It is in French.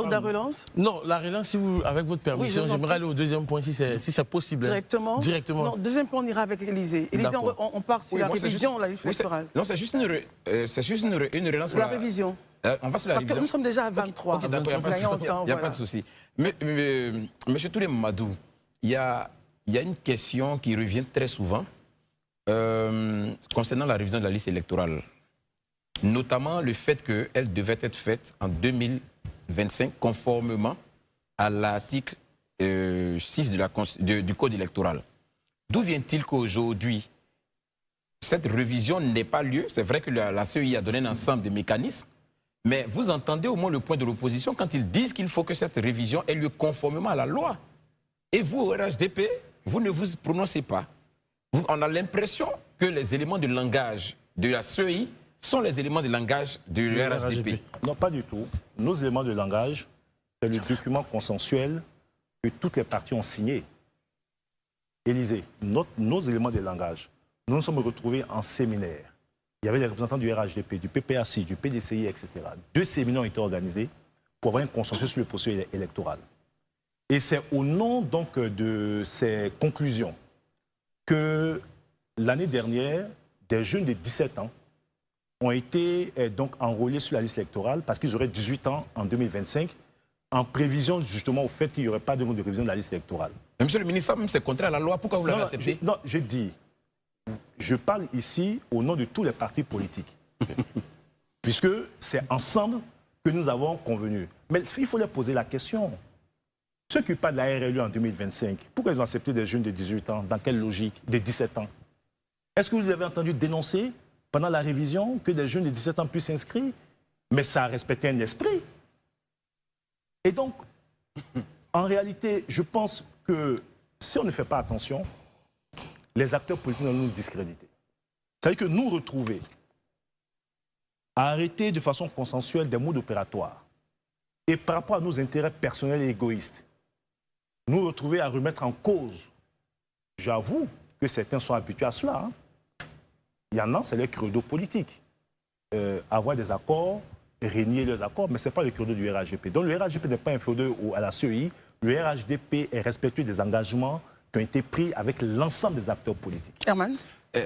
de la relance? Non, la relance, si vous, avec votre permission, Oui, j'aimerais aller au deuxième point, si c'est possible. Directement? Directement. Non, deuxième point, on ira avec Élysée. Élysée, on part sur la révision, la liste électorale. Non, c'est juste une relance pour la révision. On va sur la Parce révision. que nous sommes déjà à 23. Ok, d'accord, il n'y a pas de souci. Monsieur Touré Mamadou, il y a une question qui revient très souvent concernant la révision de la liste électorale. Notamment le fait qu'elle devait être faite en 2025 conformément à l'article 6 du Code électoral. D'où vient-il qu'aujourd'hui, cette révision n'ait pas lieu? C'est vrai que la CEI a donné un ensemble de mécanismes, mais vous entendez au moins le point de l'opposition quand ils disent qu'il faut que cette révision ait lieu conformément à la loi. Et vous, au RHDP, vous ne vous prononcez pas. On a l'impression que les éléments de langage de la CEI sont les éléments de langage de RHDP. Non, pas du tout. Nos éléments de langage, c'est le document consensuel que toutes les parties ont signé. Élysée, nos éléments de langage, nous nous sommes retrouvés en séminaire. Il y avait les représentants du RHDP, du PPAC, du PDCI, etc. 2 séminaires ont été organisés pour avoir un consensus sur le processus électoral. Et c'est au nom donc de ces conclusions que l'année dernière, des jeunes de 17 ans ont été donc enrôlés sur la liste électorale parce qu'ils auraient 18 ans en 2025, en prévision justement au fait qu'il n'y aurait pas de révision de la liste électorale. Mais monsieur le ministre, ça même c'est contraire à la loi, pourquoi vous l'avez accepté? Non, j'ai dit, je parle ici au nom de tous les partis politiques, puisque c'est ensemble que nous avons convenu. Mais il faut leur poser la question. Ceux qui parlent de la RLU en 2025, pourquoi ils ont accepté des jeunes de 18 ans? Dans quelle logique? De 17 ans? Est-ce que vous avez entendu dénoncer pendant la révision que des jeunes de 17 ans puissent s'inscrire? Mais ça a respecté un esprit. Et donc, en réalité, je pense que si on ne fait pas attention, les acteurs politiques vont nous discréditer. C'est-à-dire que nous retrouver à arrêter de façon consensuelle des modes opératoires et par rapport à nos intérêts personnels et égoïstes, nous retrouver à remettre en cause, j'avoue que certains sont habitués à cela. Hein. Il y en a, c'est les credos politiques. Avoir des accords, régner les accords, mais ce n'est pas le credo du RHDP. Donc le RHDP n'est pas inférieur à la CEI. Le RHDP est respectueux des engagements qui ont été pris avec l'ensemble des acteurs politiques. Herman.